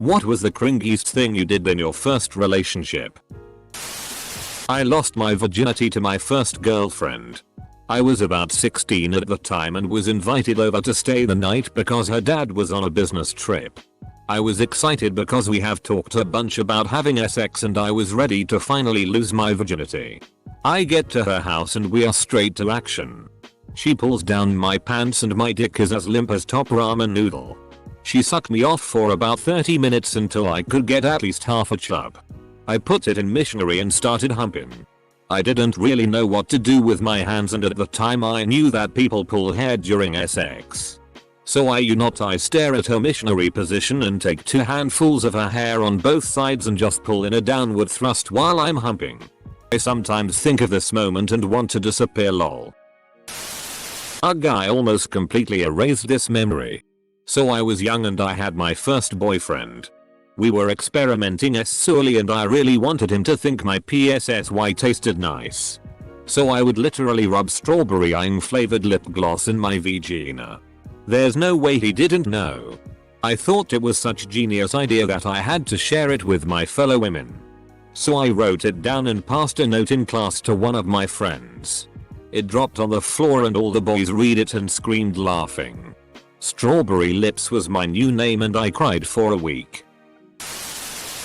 What was the cringiest thing you did in your first relationship? I lost my virginity to my first girlfriend. I was about 16 at the time and was invited over to stay the night because her dad was on a business trip. I was excited because we have talked a bunch about having sex and I was ready to finally lose my virginity. I get to her house and we are straight to action. She pulls down my pants and my dick is as limp as top ramen noodle. She sucked me off for about 30 minutes until I could get at least half a chub. I put it in missionary and started humping. I didn't really know what to do with my hands and at the time I knew that people pull hair during sex. So I stare at her missionary position and take 2 handfuls of her hair on both sides and just pull in a downward thrust while I'm humping. I sometimes think of this moment and want to disappear lol. Ugh, I almost completely erased this memory. So I was young and I had my first boyfriend. We were experimenting sexually and I really wanted him to think my PSSY tasted nice. So I would literally rub strawberry lime flavored lip gloss in my vagina. There's no way he didn't know. I thought it was such a genius idea that I had to share it with my fellow women. So I wrote it down and passed a note in class to one of my friends. It dropped on the floor and all the boys read it and screamed laughing. Strawberry Lips was my new name and I cried for a week.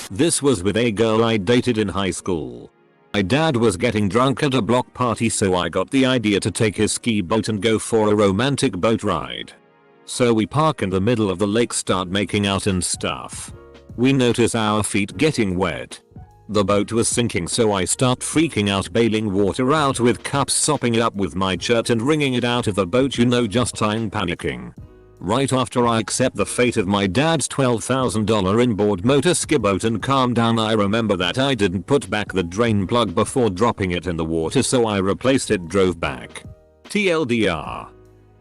This was with a girl I dated in high school. My dad was getting drunk at a block party so I got the idea to take his ski boat and go for a romantic boat ride. So we park in the middle of the lake, start making out and stuff. We notice our feet getting wet. The boat was sinking so I start freaking out, bailing water out with cups, sopping it up with my shirt and wringing it out of the boat, just I'm panicking. Right after I accept the fate of my dad's $12,000 inboard motor ski boat and calm down, I remember that I didn't put back the drain plug before dropping it in the water so I replaced it, drove back. TLDR.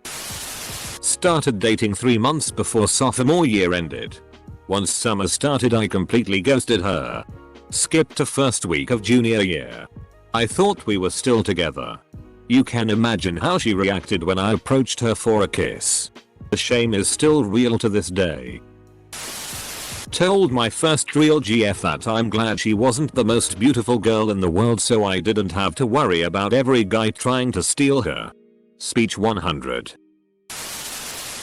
Started dating 3 months before sophomore year ended. Once summer started I completely ghosted her. Skipped to first week of junior year. I thought we were still together. You can imagine how she reacted when I approached her for a kiss. The shame is still real to this day. Told my first real GF that I'm glad she wasn't the most beautiful girl in the world so I didn't have to worry about every guy trying to steal her. Speech 100.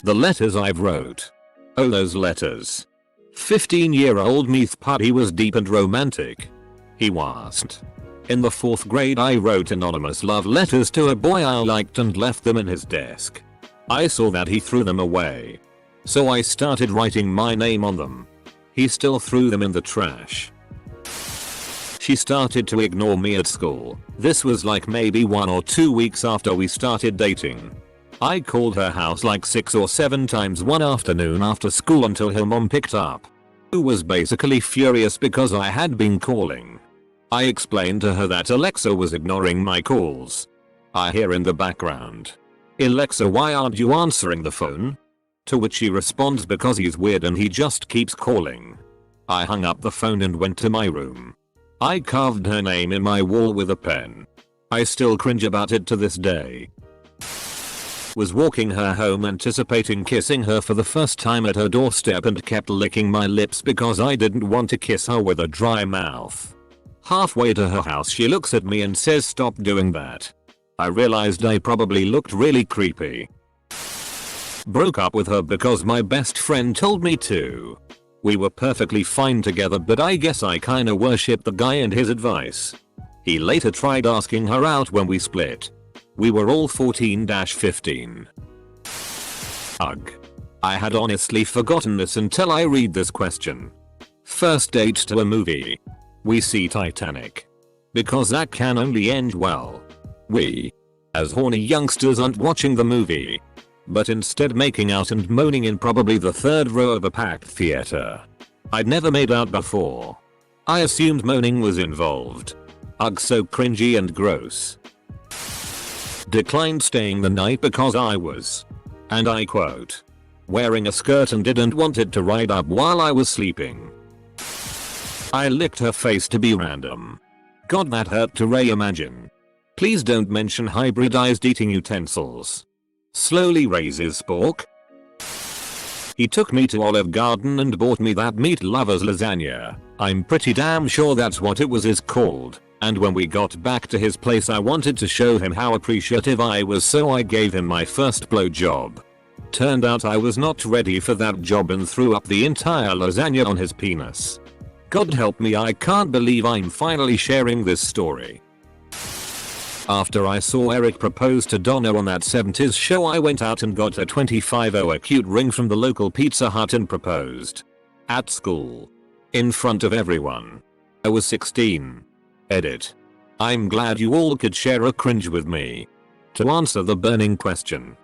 The letters I've wrote. Oh, those letters. 15-year-old me thought he was deep and romantic. He wasn't. In the 4th grade I wrote anonymous love letters to a boy I liked and left them in his desk. I saw that he threw them away. So I started writing my name on them. He still threw them in the trash. She started to ignore me at school. This was like maybe 1 or 2 weeks after we started dating. I called her house like 6 or 7 times one afternoon after school until her mom picked up. Who was basically furious because I had been calling. I explained to her that Alexa was ignoring my calls. I hear in the background, "Alexa, why aren't you answering the phone?" To which she responds, "Because he's weird and he just keeps calling." I hung up the phone and went to my room. I carved her name in my wall with a pen. I still cringe about it to this day. Was walking her home anticipating kissing her for the first time at her doorstep and kept licking my lips because I didn't want to kiss her with a dry mouth. Halfway to her house she looks at me and says, "Stop doing that." I realized I probably looked really creepy. Broke up with her because my best friend told me to. We were perfectly fine together but I guess I kinda worshipped the guy and his advice. He later tried asking her out when we split. We were all 14-15. Ugh. I had honestly forgotten this until I read this question. First date to a movie. We see Titanic. Because that can only end well. We, as horny youngsters, aren't watching the movie, but instead making out and moaning in probably the 3rd row of a packed theater. I'd never made out before. I assumed moaning was involved. Ugh, so cringy and gross. Declined staying the night because I was, and I quote, wearing a skirt and didn't want it to ride up while I was sleeping. I licked her face to be random. God, that hurt to reimagine. Please don't mention hybridized eating utensils. Slowly raises spork. He took me to Olive Garden and bought me that meat lovers lasagna. I'm pretty damn sure that's what it was is called. And when we got back to his place I wanted to show him how appreciative I was, so I gave him my first blowjob. Turned out I was not ready for that job and threw up the entire lasagna on his penis. God help me, I can't believe I'm finally sharing this story. After I saw Eric propose to Donna on that 70s show, I went out and got a 25-0 cute ring from the local Pizza Hut and proposed. At school. In front of everyone. I was 16. Edit. I'm glad you all could share a cringe with me. To answer the burning question.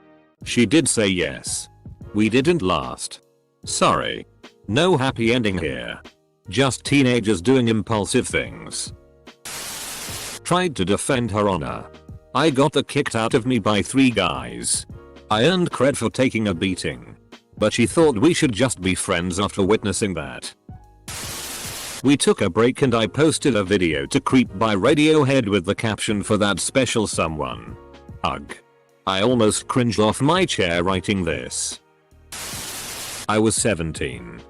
She did say yes. We didn't last. Sorry. No happy ending here. Just teenagers doing impulsive things. Tried to defend her honor. I got the kicked out of me by 3 guys. I earned cred for taking a beating. But she thought we should just be friends after witnessing that. We took a break and I posted a video to Creep by Radiohead with the caption for that special someone. Ugh. I almost cringed off my chair writing this. I was 17.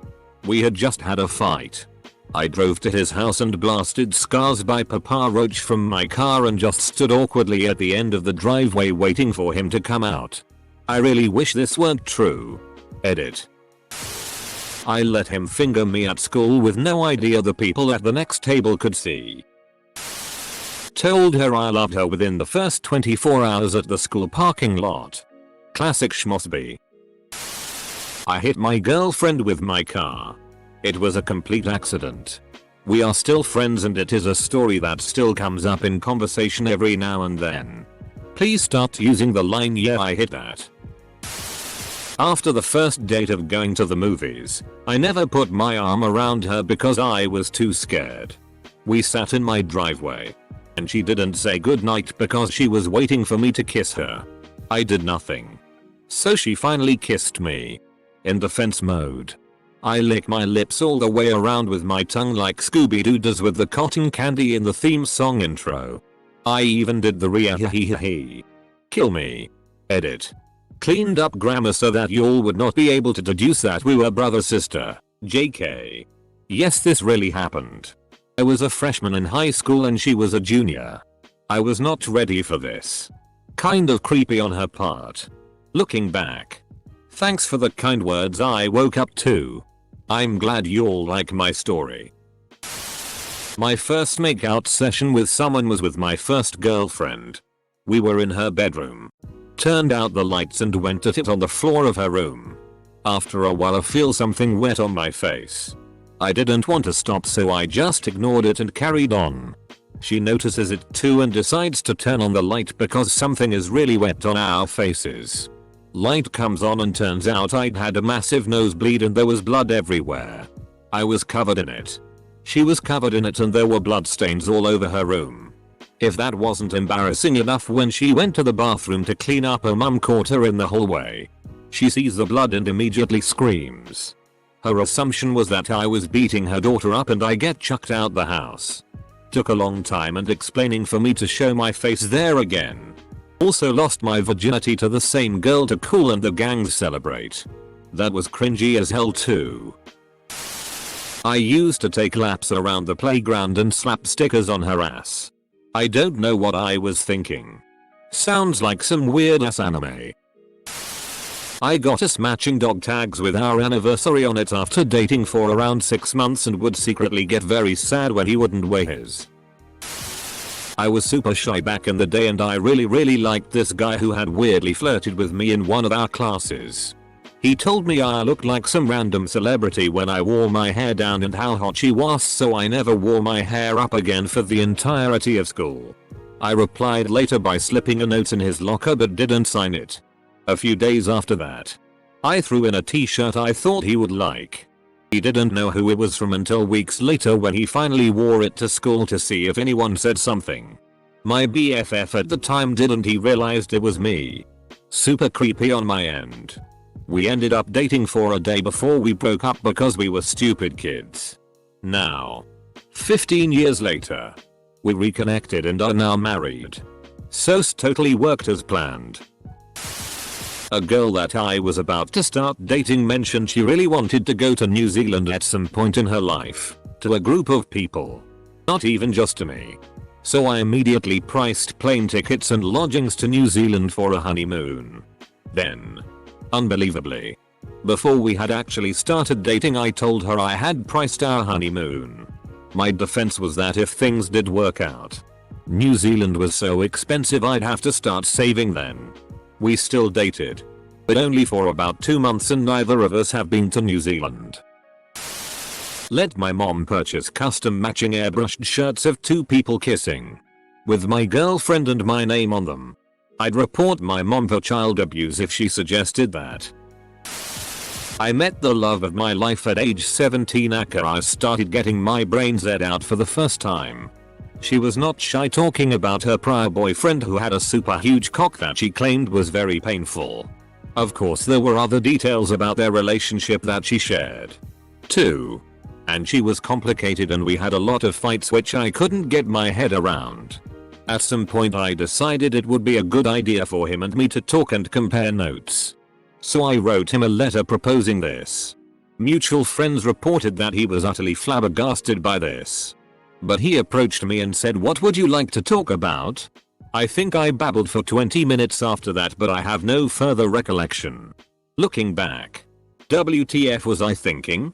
We had just had a fight. I drove to his house and blasted Scars by Papa Roach from my car and just stood awkwardly at the end of the driveway waiting for him to come out. I really wish this weren't true. Edit. I let him finger me at school with no idea the people at the next table could see. Told her I loved her within the first 24 hours at the school parking lot. Classic schmossby. I hit my girlfriend with my car. It was a complete accident. We are still friends and it is a story that still comes up in conversation every now and then. Please start using the line "yeah, I hit that." After the first date of going to the movies, I never put my arm around her because I was too scared. We sat in my driveway. And she didn't say goodnight because she was waiting for me to kiss her. I did nothing. So she finally kissed me. In defense mode. I lick my lips all the way around with my tongue like Scooby-Doo does with the cotton candy in the theme song intro. I even did the hee. Kill me. Edit. Cleaned up grammar so that y'all would not be able to deduce that we were brother-sister. JK. Yes, this really happened. I was a freshman in high school and she was a junior. I was not ready for this. Kind of creepy on her part. Looking back. Thanks for the kind words I woke up to. I'm glad y'all like my story. My first makeout session with someone was with my first girlfriend. We were in her bedroom. Turned out the lights and went at it on the floor of her room. After a while I feel something wet on my face. I didn't want to stop so I just ignored it and carried on. She notices it too and decides to turn on the light because something is really wet on our faces. Light comes on and turns out I'd had a massive nosebleed and there was blood everywhere. I was covered in it. She was covered in it and there were blood stains all over her room. If that wasn't embarrassing enough, when she went to the bathroom to clean up, her mum caught her in the hallway. She sees the blood and immediately screams. Her assumption was that I was beating her daughter up and I get chucked out the house. Took a long time and explaining for me to show my face there again. Also lost my virginity to the same girl to Kool and the gang celebrate. That was cringy as hell too. I used to take laps around the playground and slap stickers on her ass. I don't know what I was thinking. Sounds like some weird ass anime. I got us matching dog tags with our anniversary on it after dating for around 6 months and would secretly get very sad when he wouldn't wear his. I was super shy back in the day and I really liked this guy who had weirdly flirted with me in one of our classes. He told me I looked like some random celebrity when I wore my hair down and how hot she was, so I never wore my hair up again for the entirety of school. I replied later by slipping a note in his locker but didn't sign it. A few days after that, I threw in a t-shirt I thought he would like. He didn't know who it was from until weeks later when he finally wore it to school to see if anyone said something. My BFF at the time didn't, he realized it was me. Super creepy on my end. We ended up dating for a day before we broke up because we were stupid kids. Now, 15 years later, we reconnected and are now married. So totally worked as planned. A girl that I was about to start dating mentioned she really wanted to go to New Zealand at some point in her life. To a group of people. Not even just to me. So I immediately priced plane tickets and lodgings to New Zealand for a honeymoon. Then, unbelievably, before we had actually started dating, I told her I had priced our honeymoon. My defense was that if things did work out, New Zealand was so expensive I'd have to start saving then. We still dated, but only for about 2 months, and neither of us have been to New Zealand. Let my mom purchase custom matching airbrushed shirts of 2 people kissing, with my girlfriend and my name on them. I'd report my mom for child abuse if she suggested that. I met the love of my life at age 17 after I started getting my brains aired out for the first time. She was not shy talking about her prior boyfriend who had a super huge cock that she claimed was very painful. Of course there were other details about their relationship that she shared too. And she was complicated and we had a lot of fights which I couldn't get my head around. At some point I decided it would be a good idea for him and me to talk and compare notes. So I wrote him a letter proposing this. Mutual friends reported that he was utterly flabbergasted by this. But he approached me and said, "What would you like to talk about?" I think I babbled for 20 minutes after that, but I have no further recollection. Looking back, WTF was I thinking?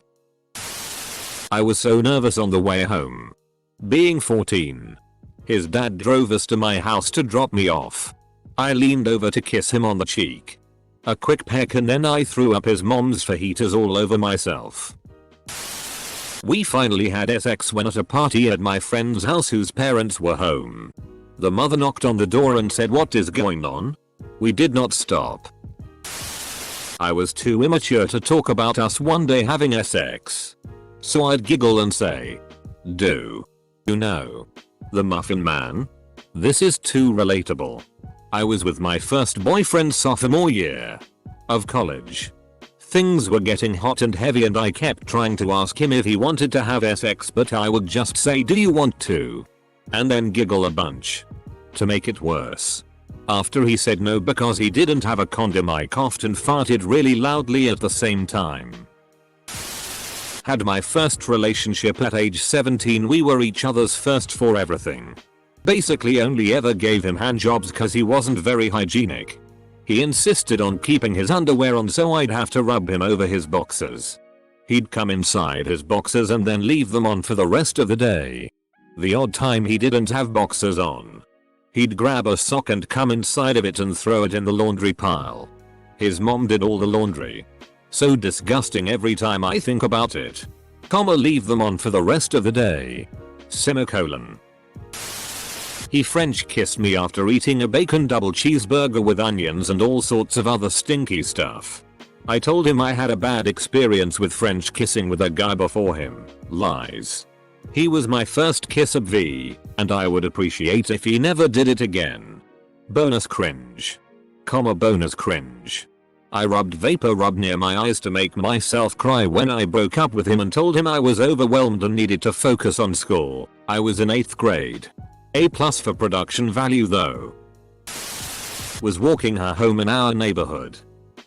I was so nervous on the way home. Being 14. His dad drove us to my house to drop me off. I leaned over to kiss him on the cheek. A quick peck and then I threw up his mom's fajitas all over myself. We finally had sex when at a party at my friend's house whose parents were home. The mother knocked on the door and said, "What is going on?" We did not stop. I was too immature to talk about us one day having sex. So I'd giggle and say, "Do you know the Muffin Man?" This is too relatable. I was with my first boyfriend sophomore year of college. Things were getting hot and heavy and I kept trying to ask him if he wanted to have sex, but I would just say, "Do you want to?" and then giggle a bunch. To make it worse, after he said no because he didn't have a condom, I coughed and farted really loudly at the same time. Had my first relationship at age 17. We were each other's first for everything. Basically only ever gave him handjobs cause he wasn't very hygienic. He insisted on keeping his underwear on so I'd have to rub him over his boxers. He'd come inside his boxers and then leave them on for the rest of the day. The odd time he didn't have boxers on, he'd grab a sock and come inside of it and throw it in the laundry pile. His mom did all the laundry. So disgusting every time I think about it. Leave them on for the rest of the day. Semicolon. He French kissed me after eating a bacon double cheeseburger with onions and all sorts of other stinky stuff. I told him I had a bad experience with French kissing with a guy before him. Lies. He was my first kiss of V, and I would appreciate if he never did it again. Bonus cringe. Bonus cringe. I rubbed vapor rub near my eyes to make myself cry when I broke up with him and told him I was overwhelmed and needed to focus on school. I was in 8th grade. A+ for production value though. Was walking her home in our neighborhood.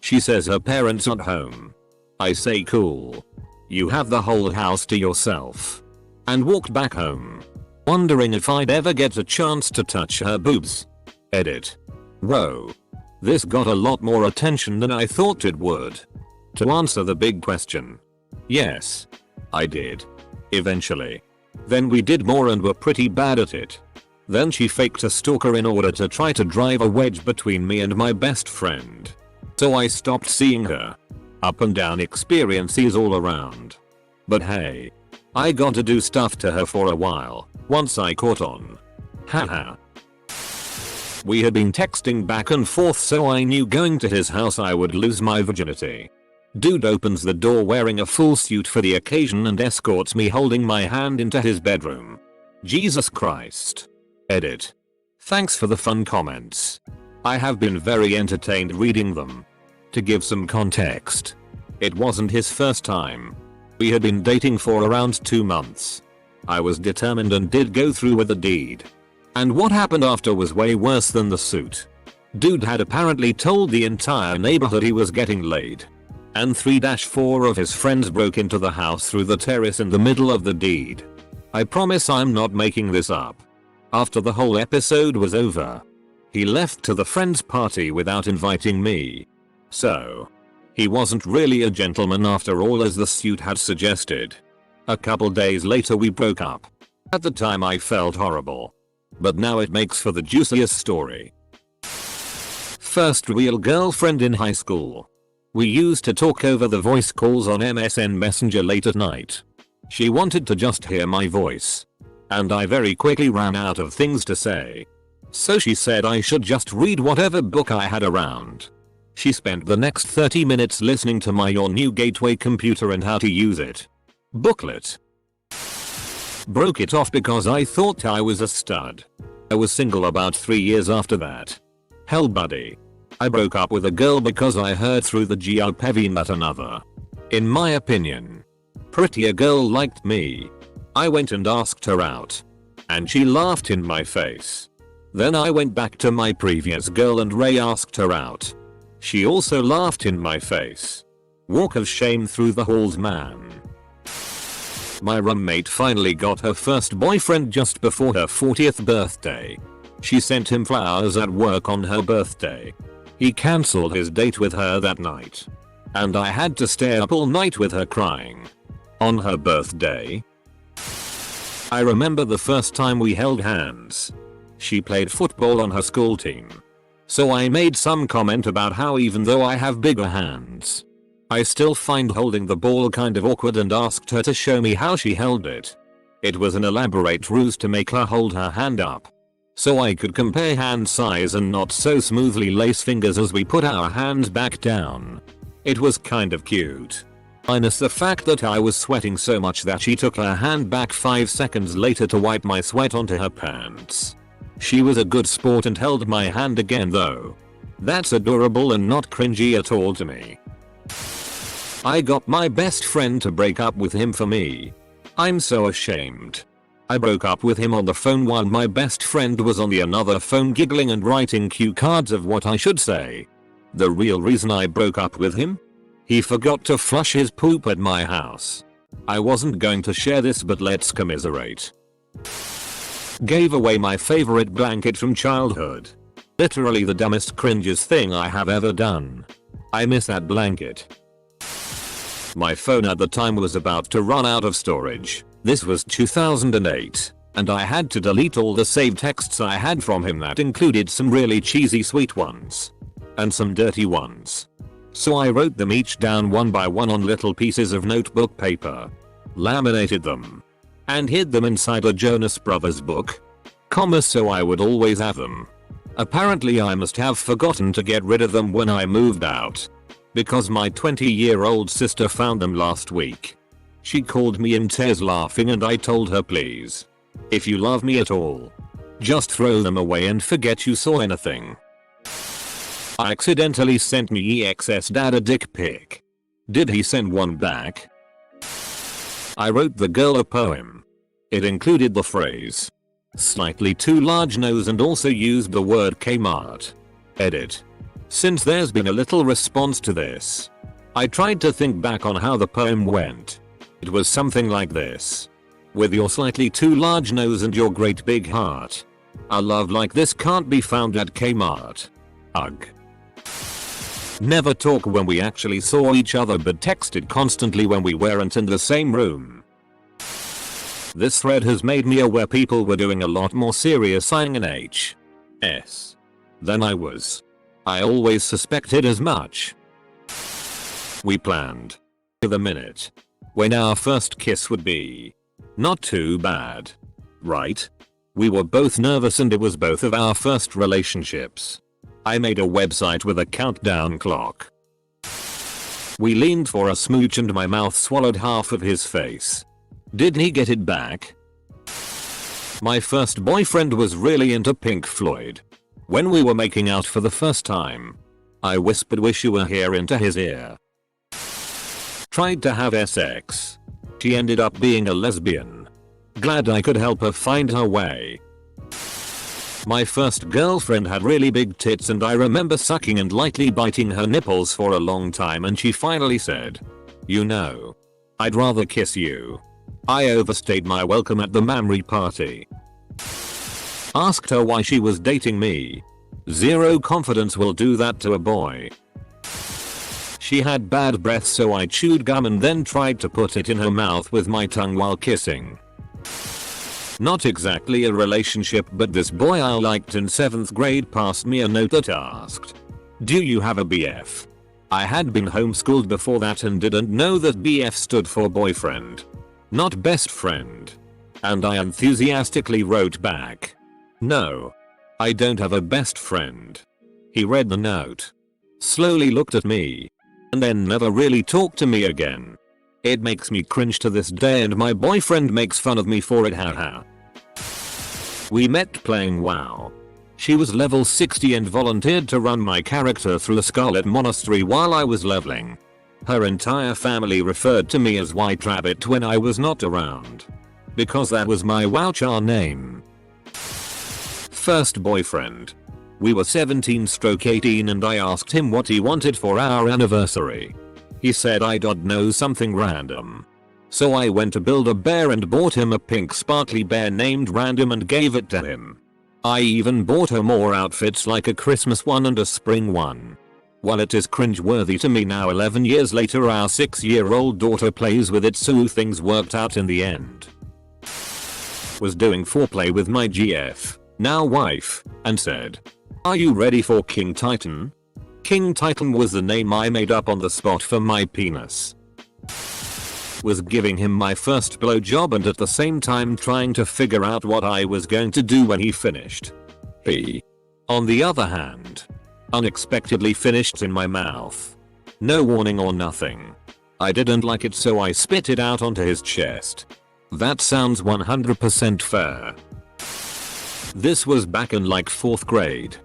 She says her parents aren't home. I say cool. You have the whole house to yourself. And walked back home, wondering if I'd ever get a chance to touch her boobs. Edit. Whoa. This got a lot more attention than I thought it would. To answer the big question, yes, I did. Eventually. Then we did more and were pretty bad at it. Then she faked a stalker in order to try to drive a wedge between me and my best friend. So I stopped seeing her. Up and down experiences all around. But hey, I got to do stuff to her for a while, once I caught on. Haha. We had been texting back and forth so I knew going to his house I would lose my virginity. Dude opens the door wearing a full suit for the occasion and escorts me holding my hand into his bedroom. Jesus Christ. Edit. Thanks for the fun comments. I have been very entertained reading them. To give some context, it wasn't his first time. We had been dating for around 2 months. I was determined and did go through with the deed. And what happened after was way worse than the suit. Dude had apparently told the entire neighborhood he was getting laid. And 3-4 of his friends broke into the house through the terrace in the middle of the deed. I promise I'm not making this up. After the whole episode was over, he left to the friend's party without inviting me. So, he wasn't really a gentleman after all, as the suit had suggested. A couple days later we broke up. At the time I felt horrible. But now it makes for the juiciest story. First real girlfriend in high school. We used to talk over the voice calls on MSN Messenger late at night. She wanted to just hear my voice. And I very quickly ran out of things to say. So she said I should just read whatever book I had around. She spent the next 30 minutes listening to my Your New Gateway Computer and How to Use It booklet. Broke it off because I thought I was a stud. I was single about 3 years after that. Hell buddy. I broke up with a girl because I heard through the GRPV that another, in my opinion, prettier girl liked me. I went and asked her out. And she laughed in my face. Then I went back to my previous girl and Ray asked her out. She also laughed in my face. Walk of shame through the halls, man. My roommate finally got her first boyfriend just before her 40th birthday. She sent him flowers at work on her birthday. He cancelled his date with her that night. And I had to stay up all night with her crying. On her birthday. I remember the first time we held hands. She played football on her school team. So I made some comment about how even though I have bigger hands, I still find holding the ball kind of awkward and asked her to show me how she held it. It was an elaborate ruse to make her hold her hand up, so I could compare hand size and not so smoothly lace fingers as we put our hands back down. It was kind of cute. Minus the fact that I was sweating so much that she took her hand back 5 seconds later to wipe my sweat onto her pants. She was a good sport and held my hand again though. That's adorable and not cringy at all to me. I got my best friend to break up with him for me. I'm so ashamed. I broke up with him on the phone while my best friend was on the another phone giggling and writing cue cards of what I should say. The real reason I broke up with him? He forgot to flush his poop at my house. I wasn't going to share this, but let's commiserate. Gave away my favorite blanket from childhood. Literally the dumbest cringiest thing I have ever done. I miss that blanket. My phone at the time was about to run out of storage. This was 2008, and I had to delete all the saved texts I had from him that included some really cheesy sweet ones. And some dirty ones. So I wrote them each down one by one on little pieces of notebook paper. Laminated them. And hid them inside a Jonas Brothers book. So I would always have them. Apparently I must have forgotten to get rid of them when I moved out. Because my 20-year-old sister found them last week. She called me in tears laughing and I told her, please, if you love me at all, just throw them away and forget you saw anything. I accidentally sent me EX's dad a dick pic. Did he send one back? I wrote the girl a poem. It included the phrase, slightly too large nose, and also used the word Kmart. Edit. Since there's been a little response to this, I tried to think back on how the poem went. It was something like this. With your slightly too large nose and your great big heart, a love like this can't be found at Kmart. Ugh. Never talk when we actually saw each other, but texted constantly when we weren't in the same room. This thread has made me aware people were doing a lot more serious INHS than I was. I always suspected as much. We planned to the minute when our first kiss would be. Not too bad, right? We were both nervous and it was both of our first relationships. I made a website with a countdown clock. We leaned for a smooch and my mouth swallowed half of his face. Didn't he get it back? My first boyfriend was really into Pink Floyd. When we were making out for the first time, I whispered "wish you were here" into his ear. Tried to have sex. She ended up being a lesbian. Glad I could help her find her way. My first girlfriend had really big tits and I remember sucking and lightly biting her nipples for a long time and she finally said, "You know, I'd rather kiss you." I overstayed my welcome at the memory party. Asked her why she was dating me. Zero confidence will do that to a boy. She had bad breath so I chewed gum and then tried to put it in her mouth with my tongue while kissing. Not exactly a relationship, but this boy I liked in 7th grade passed me a note that asked, "Do you have a BF?" I had been homeschooled before that and didn't know that BF stood for boyfriend, not best friend. And I enthusiastically wrote back, "No, I don't have a best friend." He read the note, slowly looked at me, and then never really talked to me again. It makes me cringe to this day and my boyfriend makes fun of me for it, haha. We met playing WoW. She was level 60 and volunteered to run my character through the Scarlet Monastery while I was leveling. Her entire family referred to me as White Rabbit when I was not around, because that was my WoW char name. First boyfriend. We were 17/18 and I asked him what he wanted for our anniversary. He said I don't know, something random. So I went to build a bear and bought him a pink sparkly bear named Random and gave it to him. I even bought her more outfits like a Christmas one and a spring one. While it is cringe-worthy to me now 11 years later, our 6-year-old daughter plays with it, so things worked out in the end. Was doing foreplay with my GF, now wife, and said, "Are you ready for King Titan?" King Titan was the name I made up on the spot for my penis. Was giving him my first blowjob and at the same time trying to figure out what I was going to do when he finished. He, on the other hand, unexpectedly finished in my mouth. No warning or nothing. I didn't like it so I spit it out onto his chest. That sounds 100% fair. This was back in like 4th grade.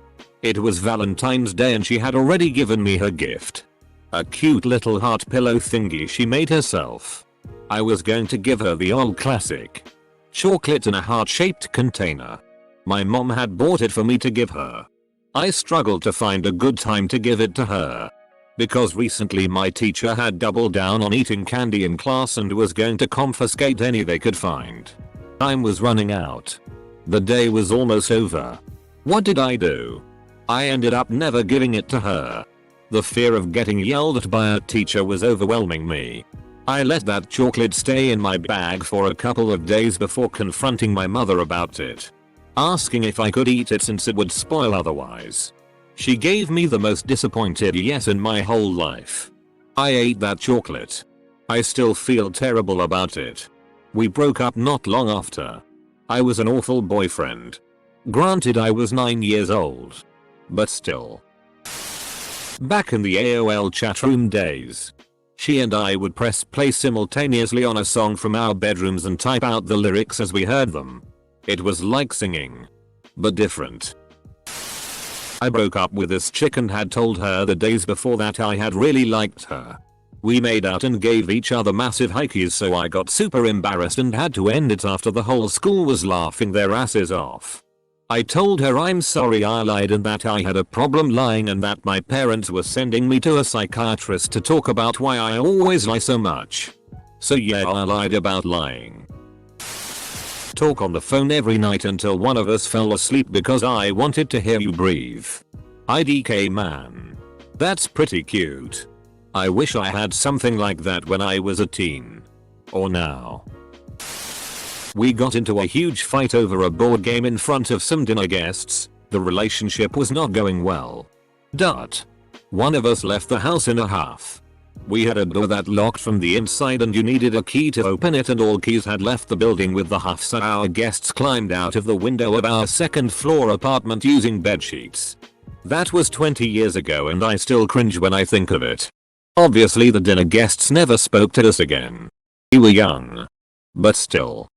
It was Valentine's Day and she had already given me her gift. A cute little heart pillow thingy she made herself. I was going to give her the old classic. Chocolate in a heart-shaped container. My mom had bought it for me to give her. I struggled to find a good time to give it to her, because recently my teacher had doubled down on eating candy in class and was going to confiscate any they could find. Time was running out. The day was almost over. What did I do? I ended up never giving it to her. The fear of getting yelled at by a teacher was overwhelming me. I let that chocolate stay in my bag for a couple of days before confronting my mother about it, asking if I could eat it since it would spoil otherwise. She gave me the most disappointed yes in my whole life. I ate that chocolate. I still feel terrible about it. We broke up not long after. I was an awful boyfriend. Granted, I was 9 years old. But still. Back in the AOL chatroom days, she and I would press play simultaneously on a song from our bedrooms and type out the lyrics as we heard them. It was like singing, but different. I broke up with this chick and had told her the days before that I had really liked her. We made out and gave each other massive hikeys, so I got super embarrassed and had to end it after the whole school was laughing their asses off. I told her I'm sorry I lied and that I had a problem lying and that my parents were sending me to a psychiatrist to talk about why I always lie so much. So yeah, I lied about lying. Talk on the phone every night until one of us fell asleep because I wanted to hear you breathe. IDK man. That's pretty cute. I wish I had something like that when I was a teen. Or now. We got into a huge fight over a board game in front of some dinner guests. The relationship was not going well. One of us left the house in a huff. We had a door that locked from the inside and you needed a key to open it, and all keys had left the building with the huff, so our guests climbed out of the window of our 2nd floor apartment using bedsheets. That was 20 years ago and I still cringe when I think of it. Obviously the dinner guests never spoke to us again. We were young. But still.